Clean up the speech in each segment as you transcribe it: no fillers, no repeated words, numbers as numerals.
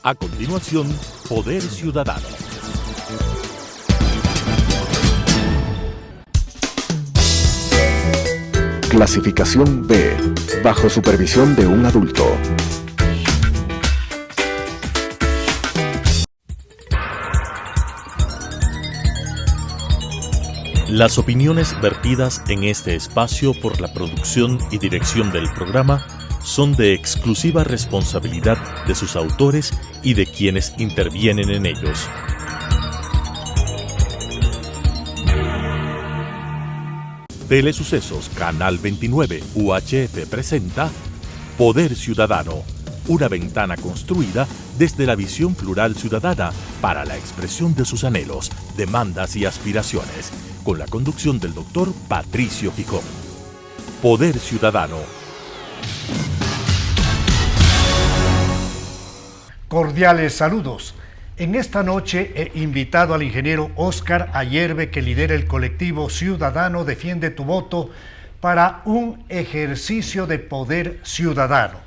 A continuación, Poder Ciudadano. Clasificación B, bajo supervisión de un adulto. Las opiniones vertidas en este espacio por la producción y dirección del programa son de exclusiva responsabilidad de sus autores y de quienes intervienen en ellos. Telesucesos Canal 29 UHF presenta Poder Ciudadano, una ventana construida desde la visión plural ciudadana para la expresión de sus anhelos, demandas y aspiraciones, con la conducción del doctor Patricio Gijón. Poder Ciudadano. Cordiales saludos. En esta noche he invitado al ingeniero Óscar Ayerbe, que lidera el colectivo Ciudadano Defiende tu Voto, para un ejercicio de poder ciudadano.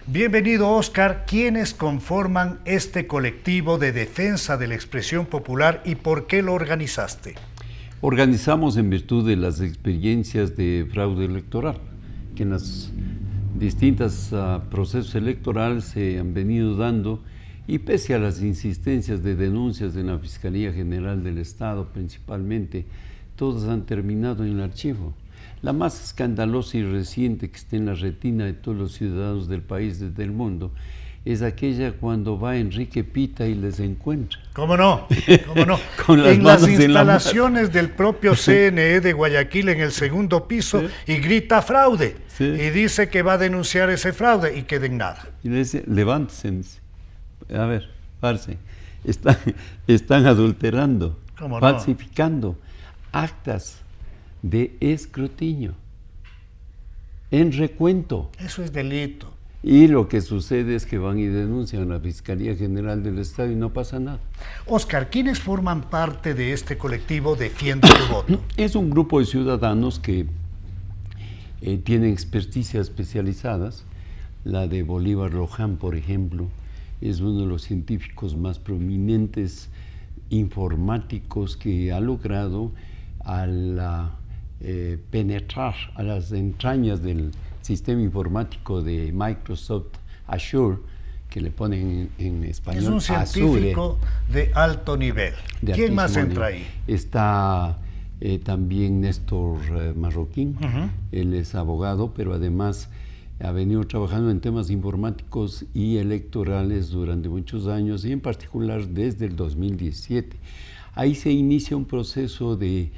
Bienvenido, Óscar. ¿Quiénes conforman este colectivo de defensa de la expresión popular y por qué lo organizaste? Organizamos en virtud de las experiencias de fraude electoral, que en los distintos procesos electorales se han venido dando, y pese a las insistencias de denuncias de la Fiscalía General del Estado principalmente, todas han terminado en el archivo. La más escandalosa y reciente que está en la retina de todos los ciudadanos del país, desde el mundo, es aquella cuando va Enrique Pita y les encuentra. ¿Cómo no? ¿Cómo no? Con las en manos las instalaciones en del propio CNE de Guayaquil, en el segundo piso, ¿sí? Y grita fraude. ¿Sí? Y dice que va a denunciar ese fraude y queda en nada. Y le dice, levántese. A ver, parce, están adulterando, falsificando actas de escrutinio en recuento. Eso es delito. Y lo que sucede es que van y denuncian a la Fiscalía General del Estado y no pasa nada. Óscar, ¿quiénes forman parte de este colectivo Defiende tu Voto? Es un grupo de ciudadanos que tienen experticias especializadas. La de Bolívar Loján, por ejemplo, es uno de los científicos más prominentes informáticos que ha logrado penetrar a las entrañas del sistema informático de Microsoft Azure, que le ponen en español. Es un científico de alto nivel. ¿Quién más entra ahí? Está también Néstor Marroquín. Él es abogado, pero además ha venido trabajando en temas informáticos y electorales durante muchos años, y en particular desde el 2017. Ahí se inicia un proceso de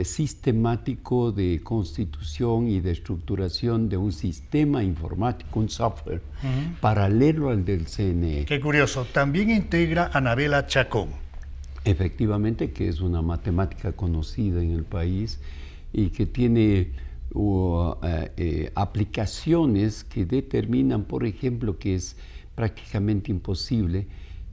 sistemático de constitución y de estructuración de un sistema informático, un software paralelo al del CNE. Qué curioso. También integra a Anabela Chacón. Efectivamente, que es una matemática conocida en el país y que tiene aplicaciones que determinan, por ejemplo, que es prácticamente imposible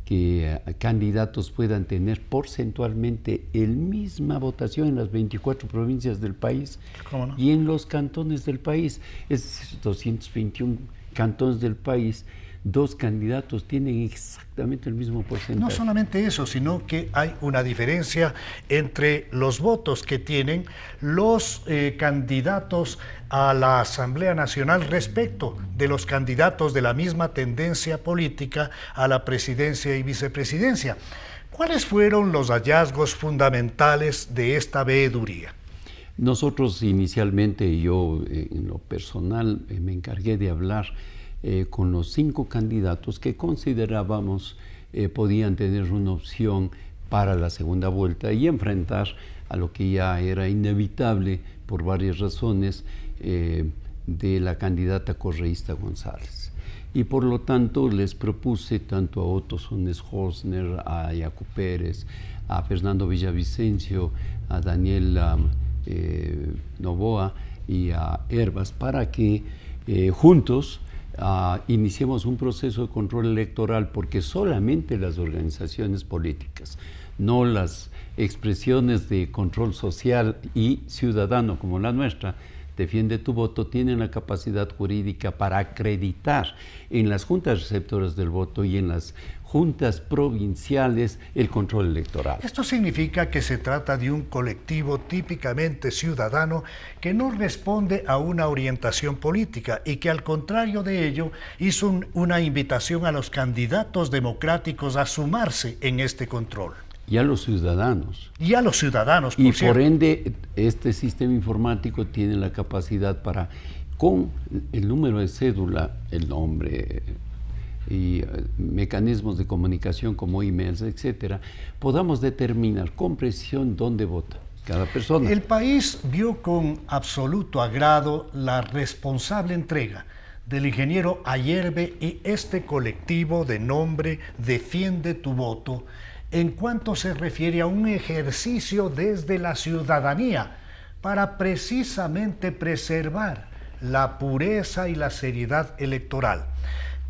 que candidatos puedan tener porcentualmente la misma votación en las 24 provincias del país. ¿Cómo no? Y en los cantones del país, es decir, 221 cantones del país, dos candidatos tienen exactamente el mismo porcentaje. No solamente eso, sino que hay una diferencia entre los votos que tienen los candidatos a la Asamblea Nacional respecto de los candidatos de la misma tendencia política a la presidencia y vicepresidencia. ¿Cuáles fueron los hallazgos fundamentales de esta veeduría? Nosotros inicialmente, yo en lo personal me encargué de hablar con los 5 candidatos que considerábamos podían tener una opción para la segunda vuelta y enfrentar a lo que ya era inevitable por varias razones de la candidata correísta González. Y por lo tanto les propuse tanto a Otto Sones Hosner, a Jaco Pérez, a Fernando Villavicencio, a Daniel Novoa y a Herbas para que juntos iniciemos un proceso de control electoral, porque solamente las organizaciones políticas, no las expresiones de control social y ciudadano como la nuestra, Defiende tu Voto tienen la capacidad jurídica para acreditar en las juntas receptoras del voto y en las juntas provinciales el control electoral. Esto significa que se trata de un colectivo típicamente ciudadano que no responde a una orientación política y que al contrario de ello hizo una invitación a los candidatos democráticos a sumarse en este control. Y a los ciudadanos. Y a los ciudadanos, por Y cierto. por ende, este sistema informático tiene la capacidad para, con el número de cédula, el nombre y mecanismos de comunicación como emails, etcétera, podamos determinar con precisión dónde vota cada persona. El país vio con absoluto agrado la responsable entrega del ingeniero Ayerbe y este colectivo de nombre Defiende tu Voto en cuanto se refiere a un ejercicio desde la ciudadanía para precisamente preservar la pureza y la seriedad electoral.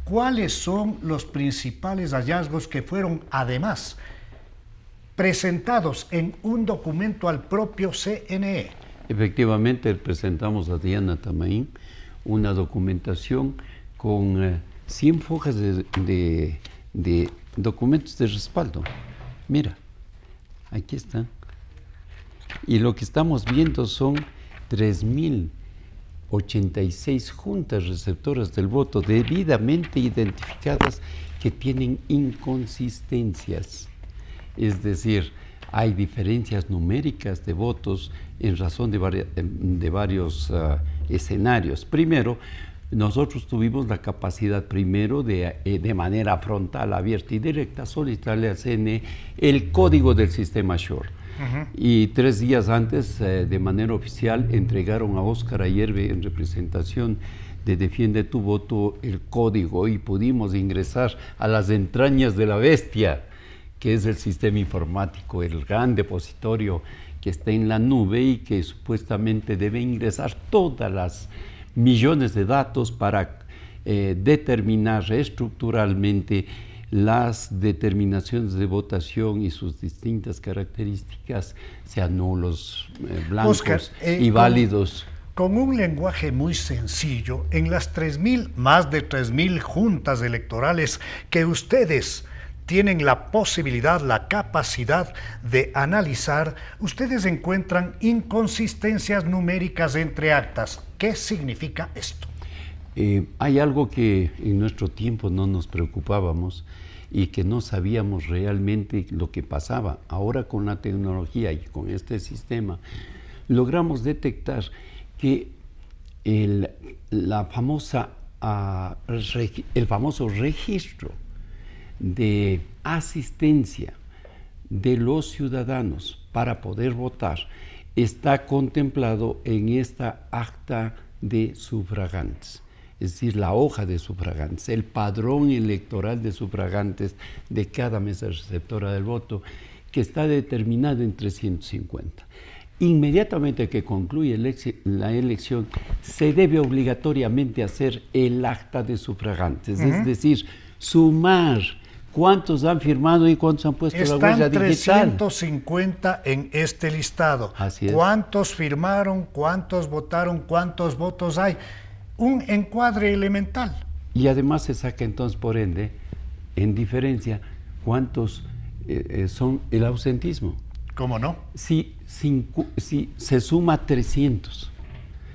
¿Cuáles son los principales hallazgos que fueron además presentados en un documento al propio CNE? Efectivamente, presentamos a Diana Tamaín una documentación con 100 hojas de documentos de respaldo. Mira, aquí están. Y lo que estamos viendo son 3.086 juntas receptoras del voto debidamente identificadas que tienen inconsistencias. Es decir, hay diferencias numéricas de votos en razón de varios escenarios. Primero, nosotros tuvimos la capacidad primero de manera frontal, abierta y directa solicitarle al CNE el código del sistema SURE. Y 3 días antes, de manera oficial, entregaron a Óscar Ayerbe en representación de Defiende tu Voto el código y pudimos ingresar a las entrañas de la bestia, que es el sistema informático, el gran depositorio que está en la nube y que supuestamente debe ingresar todas las millones de datos para determinar estructuralmente las determinaciones de votación y sus distintas características, sean nulos, blancos, Óscar, y válidos. Con un lenguaje muy sencillo, en las más de 3.000 juntas electorales que ustedes tienen la posibilidad, la capacidad de analizar, ustedes encuentran inconsistencias numéricas entre actas. ¿Qué significa esto? Hay algo que en nuestro tiempo no nos preocupábamos y que no sabíamos realmente lo que pasaba. Ahora con la tecnología y con este sistema logramos detectar que el famoso registro de asistencia de los ciudadanos para poder votar está contemplado en esta acta de sufragantes, es decir, la hoja de sufragantes, el padrón electoral de sufragantes de cada mesa receptora del voto, que está determinado en 350. Inmediatamente que concluye la elección, se debe obligatoriamente hacer el acta de sufragantes, es decir, sumar cuántos han firmado y cuántos han puesto la huella digital. Están 350 en este listado. Así es. ¿Cuántos firmaron? ¿Cuántos votaron? ¿Cuántos votos hay? Un encuadre elemental. Y además se saca entonces, por ende, en diferencia, cuántos son el ausentismo. ¿Cómo no? Si se suma 300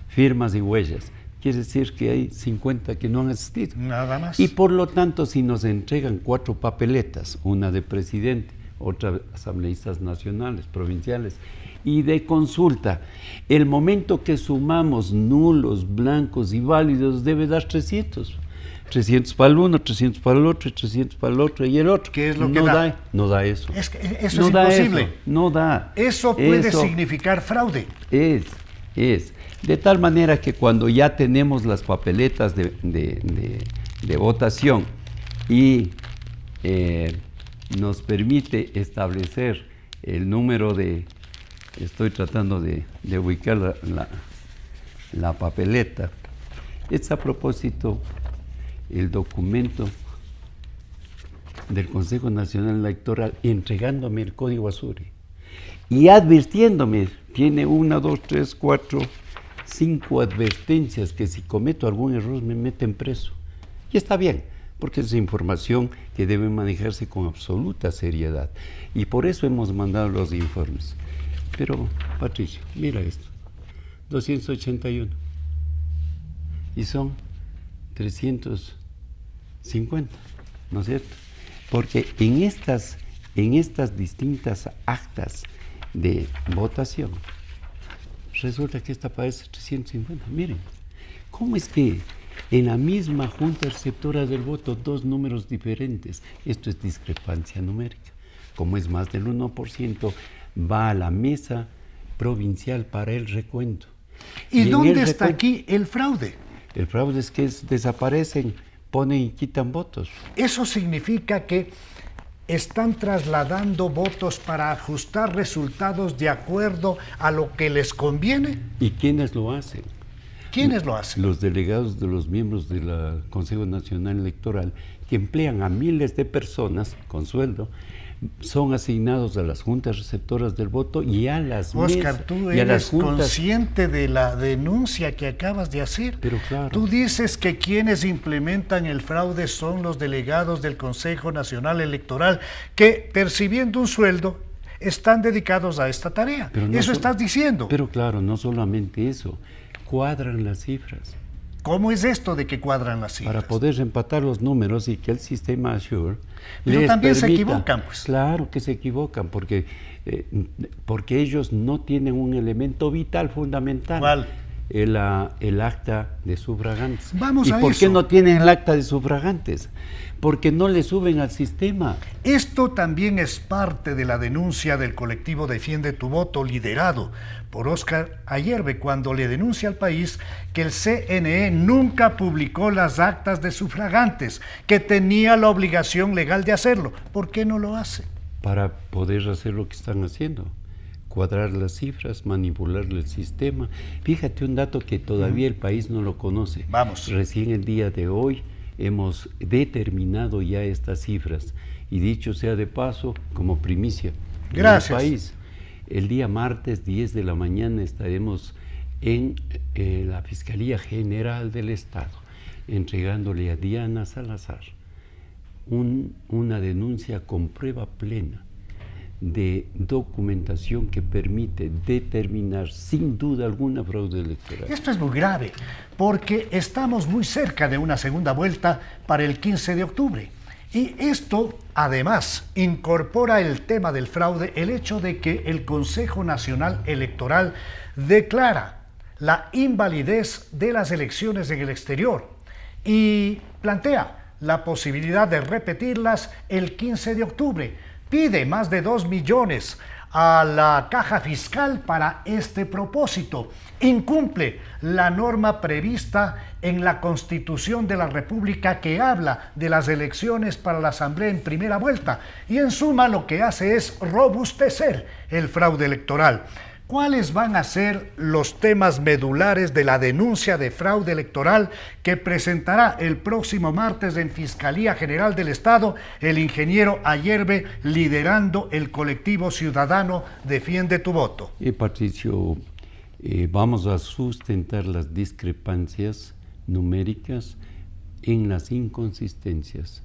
firmas y huellas, quiere decir que hay 50 que no han asistido. Nada más. Y por lo tanto, si nos entregan 4 papeletas, una de presidente, otra de asambleístas nacionales, provinciales, y de consulta, el momento que sumamos nulos, blancos y válidos debe dar 300. 300 para el uno, 300 para el otro, 300 para el otro y el otro. ¿Qué es lo que da? No da eso. Es que eso no es da imposible. Eso, no da. Eso puede significar fraude. Es. De tal manera que cuando ya tenemos las papeletas de votación y nos permite establecer el número de... Estoy tratando de ubicar la papeleta. Es a propósito el documento del Consejo Nacional Electoral entregándome el código Azure y advirtiéndome, tiene 1, 2, 3, 4, 5 advertencias que si cometo algún error me meten preso. Y está bien, porque es información que debe manejarse con absoluta seriedad. Y por eso hemos mandado los informes. Pero, Patricio, mira esto. 281. Y son 350, ¿no es cierto? Porque en estas distintas actas de votación, resulta que esta parece 350. Miren, ¿cómo es que en la misma junta receptora del voto, 2 números diferentes? Esto es discrepancia numérica. Como es más del 1%, va a la mesa provincial para el recuento. ¿Y dónde está aquí el fraude? El fraude es que desaparecen, ponen y quitan votos. Eso significa que están trasladando votos para ajustar resultados de acuerdo a lo que les conviene. ¿Y quiénes lo hacen? ¿Quiénes lo hacen? Los delegados de los miembros del Consejo Nacional Electoral, que emplean a miles de personas con sueldo, son asignados a las juntas receptoras del voto y a las Óscar, tú eres consciente de la denuncia que acabas de hacer. Pero claro. Tú dices que quienes implementan el fraude son los delegados del Consejo Nacional Electoral, que percibiendo un sueldo están dedicados a esta tarea. Eso estás diciendo. Pero claro, no solamente eso, cuadran las cifras. ¿Cómo es esto de que cuadran las cifras? Para poder empatar los números y que el sistema Assure Pero les también permita, se equivocan, pues. Claro que se equivocan, porque ellos no tienen un elemento vital, fundamental. ¿Cuál? El acta de sufragantes. Vamos a ¿Y por eso. qué no tienen el acta de sufragantes? Porque no le suben al sistema. Esto también es parte de la denuncia del colectivo Defiende tu Voto, liderado por Óscar Ayerbe, cuando le denuncia al país que el CNE nunca publicó las actas de sufragantes, que tenía la obligación legal de hacerlo. ¿Por qué no lo hace? Para poder hacer lo que están haciendo. Cuadrar las cifras, manipular el sistema. Fíjate un dato que todavía el país no lo conoce. Vamos. Recién el día de hoy hemos determinado ya estas cifras. Y dicho sea de paso, como primicia Gracias. en el país, el día martes 10 de la mañana estaremos en la Fiscalía General del Estado, entregándole a Diana Salazar una denuncia con prueba plena de documentación que permite determinar sin duda alguna fraude electoral. Esto es muy grave, porque estamos muy cerca de una segunda vuelta para el 15 de octubre. Y esto, además, incorpora el tema del fraude, el hecho de que el Consejo Nacional Electoral declara la invalidez de las elecciones en el exterior y plantea la posibilidad de repetirlas el 15 de octubre. Pide más de 2 millones a la caja fiscal para este propósito. Incumple la norma prevista en la Constitución de la República que habla de las elecciones para la Asamblea en primera vuelta. Y en suma lo que hace es robustecer el fraude electoral. ¿Cuáles van a ser los temas medulares de la denuncia de fraude electoral que presentará el próximo martes en Fiscalía General del Estado el ingeniero Ayerbe, liderando el colectivo ciudadano Defiende tu Voto? Patricio, vamos a sustentar las discrepancias numéricas en las inconsistencias,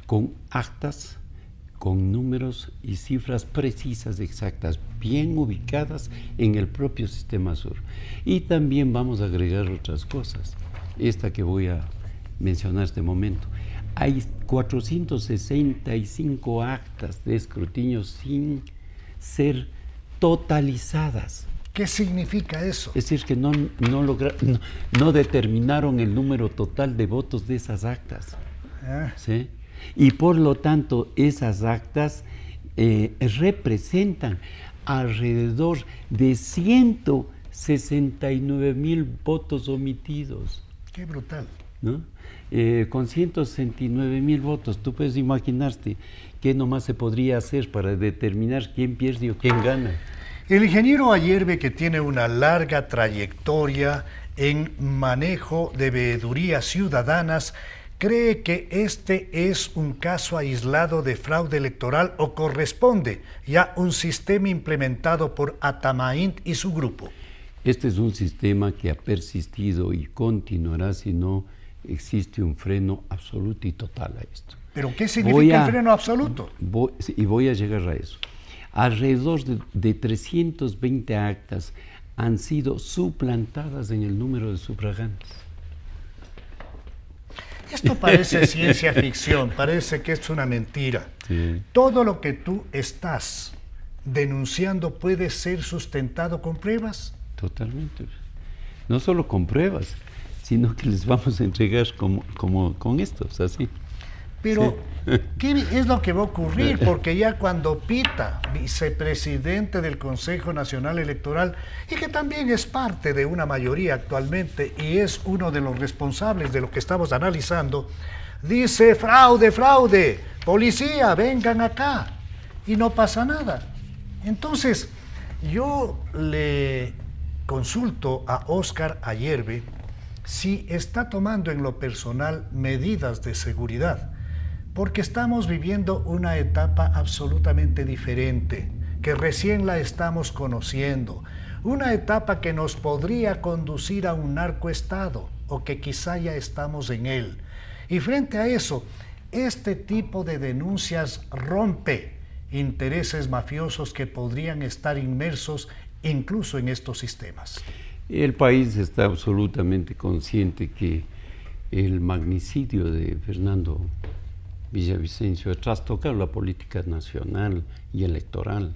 con actas, con números y cifras precisas, exactas, bien ubicadas en el propio sistema Sur. Y también vamos a agregar otras cosas, esta que voy a mencionar este momento. Hay 465 actas de escrutinio sin ser totalizadas. ¿Qué significa eso? Es decir, que no determinaron el número total de votos de esas actas. ¿Sí? Y por lo tanto, esas actas representan alrededor de 169,000 votos omitidos. ¡Qué brutal! ¿No? Con 169,000 votos, tú puedes imaginarte qué nomás se podría hacer para determinar quién pierde o quién gana. El ingeniero Ayerbe, que tiene una larga trayectoria en manejo de veedurías ciudadanas, ¿cree que este es un caso aislado de fraude electoral o corresponde ya un sistema implementado por Atamaín y su grupo? Este es un sistema que ha persistido y continuará si no existe un freno absoluto y total a esto. ¿Pero qué significa el freno absoluto? Voy a llegar a eso. Alrededor de 320 actas han sido suplantadas en el número de sufragantes. Esto parece ciencia ficción, parece que es una mentira. Sí. Todo lo que tú estás denunciando puede ser sustentado con pruebas. Totalmente. No solo con pruebas, sino que les vamos a entregar como con estos, así. Pero, sí. ¿qué es lo que va a ocurrir? Porque ya cuando Pita, vicepresidente del Consejo Nacional Electoral, y que también es parte de una mayoría actualmente, y es uno de los responsables de lo que estamos analizando, dice: fraude, fraude, policía, vengan acá, y no pasa nada. Entonces, yo le consulto a Óscar Ayerbe si está tomando en lo personal medidas de seguridad, porque estamos viviendo una etapa absolutamente diferente, que recién la estamos conociendo, una etapa que nos podría conducir a un narcoestado, o que quizá ya estamos en él. Y frente a eso, este tipo de denuncias rompe intereses mafiosos que podrían estar inmersos incluso en estos sistemas. El país está absolutamente consciente que el magnicidio de Fernando Villavicencio ha trastocado la política nacional y electoral,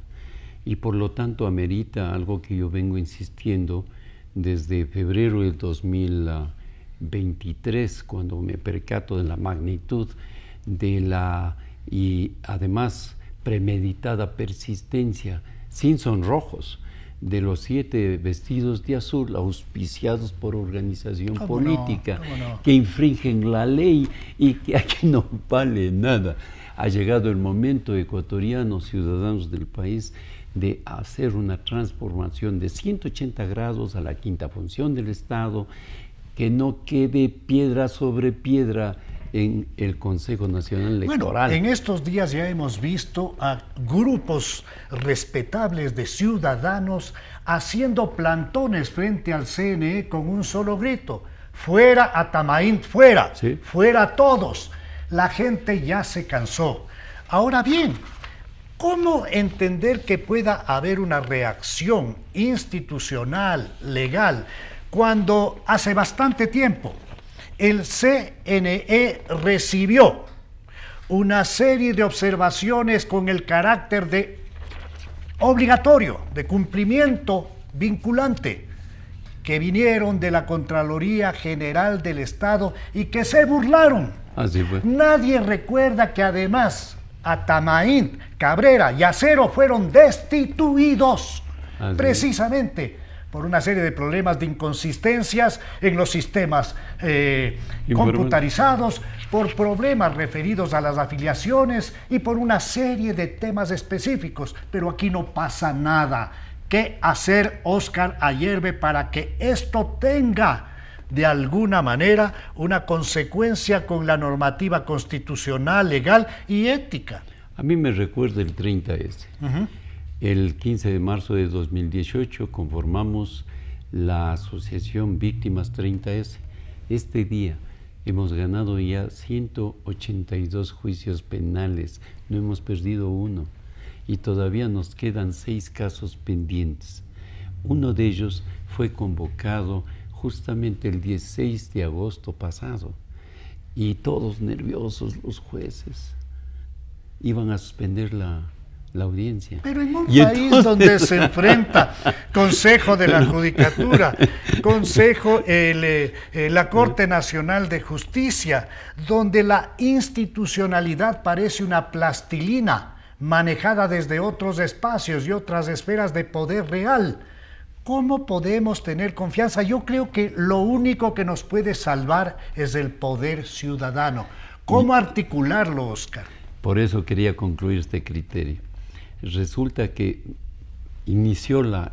y por lo tanto amerita algo que yo vengo insistiendo desde febrero del 2023, cuando me percato de la magnitud de la, y además premeditada persistencia, sin sonrojos, de los 7 vestidos de azul auspiciados por organización política, que infringen la ley y que aquí no vale nada. Ha llegado el momento, ecuatorianos, ciudadanos del país, de hacer una transformación de 180 grados a la quinta función del Estado, que no quede piedra sobre piedra en el Consejo Nacional Electoral. Bueno, en estos días ya hemos visto a grupos respetables de ciudadanos haciendo plantones frente al CNE con un solo grito: fuera Atamaín, fuera, sí, fuera todos. La gente ya se cansó. Ahora bien, ¿cómo entender que pueda haber una reacción institucional, legal, cuando hace bastante tiempo el CNE recibió una serie de observaciones con el carácter de obligatorio, de cumplimiento vinculante, que vinieron de la Contraloría General del Estado y que se burlaron? Así fue. Nadie recuerda que además Atamaín, Cabrera y Acero fueron destituidos precisamente por una serie de problemas de inconsistencias en los sistemas computarizados, por problemas referidos a las afiliaciones y por una serie de temas específicos. Pero aquí no pasa nada. ¿Qué hacer, Óscar Ayerbe, para que esto tenga de alguna manera una consecuencia con la normativa constitucional, legal y ética? A mí me recuerda el 30S. El 15 de marzo de 2018 conformamos la Asociación Víctimas 30S. Este día hemos ganado ya 182 juicios penales, no hemos perdido uno, y todavía nos quedan 6 casos pendientes. Uno de ellos fue convocado justamente el 16 de agosto pasado, y todos nerviosos los jueces iban a suspender la audiencia. Pero en un país donde se enfrenta Consejo de la Judicatura, Consejo, la Corte Nacional de Justicia, donde la institucionalidad parece una plastilina manejada desde otros espacios y otras esferas de poder real, ¿cómo podemos tener confianza? Yo creo que lo único que nos puede salvar es el poder ciudadano. ¿Cómo articularlo, Óscar? Por eso quería concluir este criterio. Resulta que inició la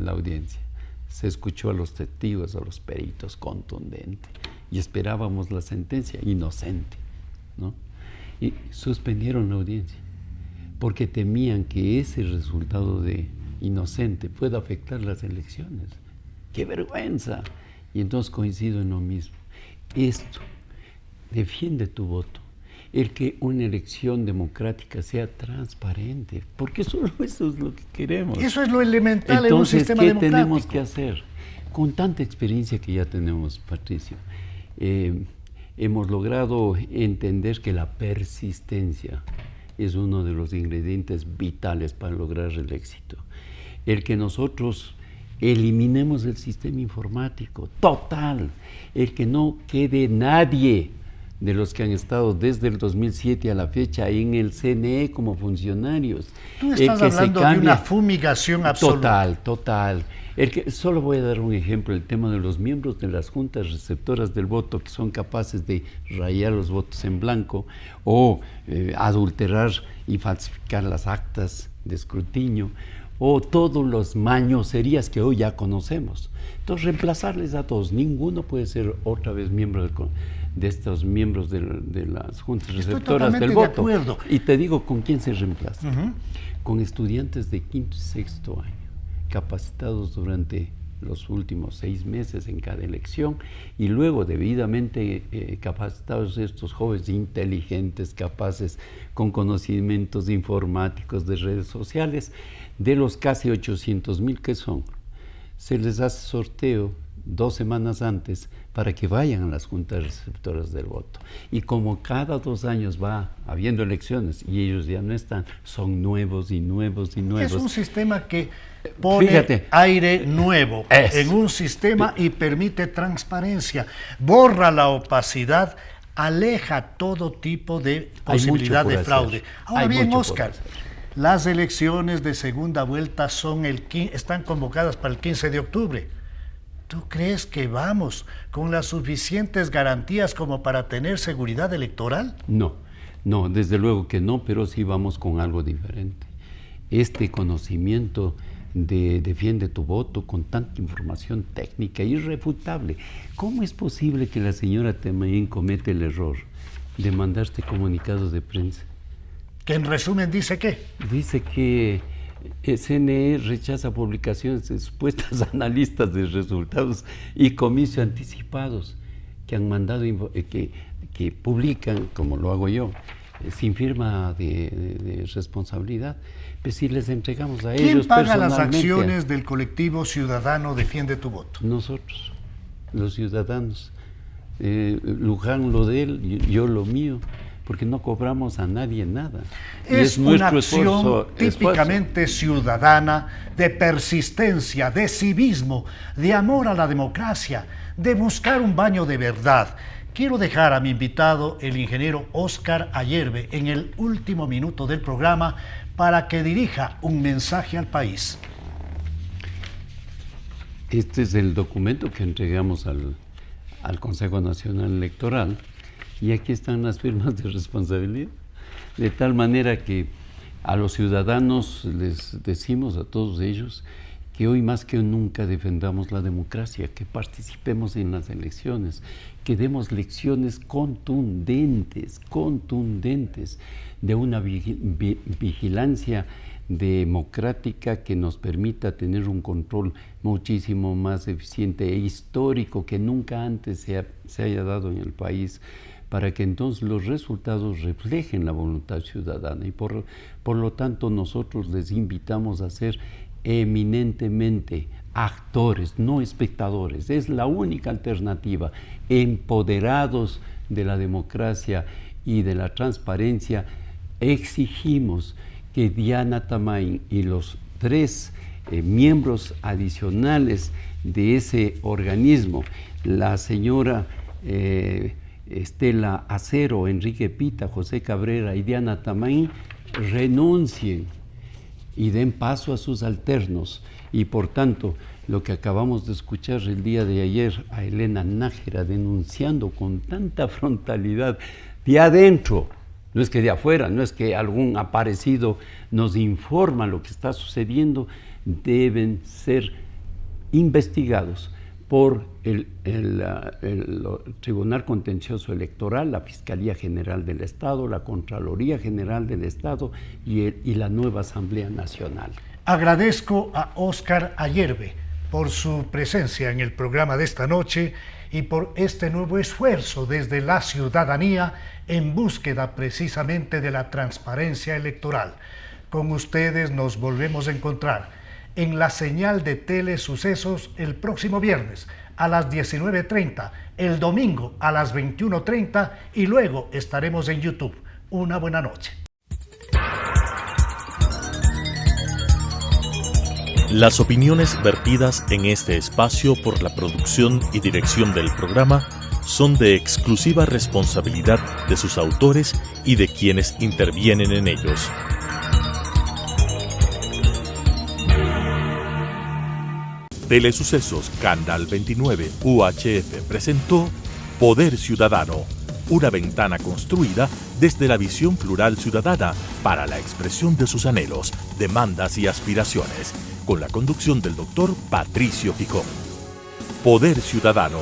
audiencia, se escuchó a los testigos, a los peritos, contundente, y esperábamos la sentencia, inocente, ¿no? Y suspendieron la audiencia, porque temían que ese resultado de inocente pueda afectar las elecciones. ¡qué vergüenza! Y entonces coincido en lo mismo. Esto, defiende tu voto. El que una elección democrática sea transparente, porque solo eso es lo que queremos. Eso es lo elemental. Entonces, en un sistema ¿qué democrático? tenemos que hacer? Con tanta experiencia que ya tenemos, Patricio, hemos logrado entender que la persistencia es uno de los ingredientes vitales para lograr el éxito. El que nosotros eliminemos el sistema informático, total, el que no quede nadie de los que han estado desde el 2007 a la fecha en el CNE como funcionarios. Tú estás hablando de una fumigación absoluta. Total. Solo voy a dar un ejemplo, el tema de los miembros de las juntas receptoras del voto que son capaces de rayar los votos en blanco o adulterar y falsificar las actas de escrutinio, o todos los mañoserías que hoy ya conocemos. Entonces, reemplazarles a todos. Ninguno puede ser otra vez miembro de estos miembros de las juntas receptoras del voto. De acuerdo. Y te digo con quién se reemplaza. Con estudiantes de quinto y sexto año, capacitados durante los últimos 6 meses en cada elección, y luego debidamente capacitados estos jóvenes inteligentes, capaces, con conocimientos informáticos de redes sociales. De los casi 800,000 que son, se les hace sorteo 2 semanas antes para que vayan a las juntas receptoras del voto. Y como cada 2 años va habiendo elecciones y ellos ya no están, son nuevos y nuevos y nuevos. Es un sistema que pone aire nuevo en un sistema y permite transparencia, borra la opacidad, aleja todo tipo de posibilidad de fraude. Ahora bien, Óscar, las elecciones de segunda vuelta están convocadas para el 15 de octubre. ¿Tú crees que vamos con las suficientes garantías como para tener seguridad electoral? No, desde luego que no, pero sí vamos con algo diferente. Este conocimiento de defiende tu voto con tanta información técnica irrefutable. ¿Cómo es posible que la señora Temayén comete el error de mandarte comunicados de prensa? Que en resumen dice ¿qué? Dice que CNE rechaza publicaciones de supuestos analistas de resultados y comicios anticipados que han mandado, que publican, como lo hago yo, sin firma de responsabilidad. Pues si les entregamos a ellos personalmente. ¿Quién paga las personalmente, acciones del colectivo ciudadano Defiende tu Voto? Nosotros, los ciudadanos. Luján lo de él, yo lo mío, porque no cobramos a nadie nada. Es una acción típicamente ciudadana, de persistencia, de civismo, de amor a la democracia, de buscar un baño de verdad. Quiero dejar a mi invitado, el ingeniero Óscar Ayerbe, en el último minuto del programa para que dirija un mensaje al país. Este es el documento que entregamos al Consejo Nacional Electoral, y aquí están las firmas de responsabilidad, de tal manera que a los ciudadanos les decimos a todos ellos que hoy más que nunca defendamos la democracia, que participemos en las elecciones, que demos lecciones contundentes de una vigilancia democrática que nos permita tener un control muchísimo más eficiente e histórico que nunca antes se haya dado en el país, para que entonces los resultados reflejen la voluntad ciudadana. Y por lo tanto nosotros les invitamos a ser eminentemente actores, no espectadores. Es la única alternativa. Empoderados de la democracia y de la transparencia, exigimos que Diana Tamain y los 3 miembros adicionales de ese organismo, la señora Estela Acero, Enrique Pita, José Cabrera y Diana Tamain, renuncien y den paso a sus alternos. Y por tanto, lo que acabamos de escuchar el día de ayer a Elena Nájera denunciando con tanta frontalidad de adentro, no es que de afuera, no es que algún aparecido nos informa lo que está sucediendo, deben ser investigados por el Tribunal Contencioso Electoral, la Fiscalía General del Estado, la Contraloría General del Estado y la nueva Asamblea Nacional. Agradezco a Óscar Ayerbe por su presencia en el programa de esta noche y por este nuevo esfuerzo desde la ciudadanía en búsqueda precisamente de la transparencia electoral. Con ustedes nos volvemos a encontrar en la señal de Telesucesos el próximo viernes a las 19:30, el domingo a las 21:30 y luego estaremos en YouTube. Una buena noche. Las opiniones vertidas en este espacio por la producción y dirección del programa son de exclusiva responsabilidad de sus autores y de quienes intervienen en ellos. Telesucesos Canal 29 UHF presentó Poder Ciudadano, una ventana construida desde la visión plural ciudadana para la expresión de sus anhelos, demandas y aspiraciones, con la conducción del doctor Patricio Picón. Poder Ciudadano.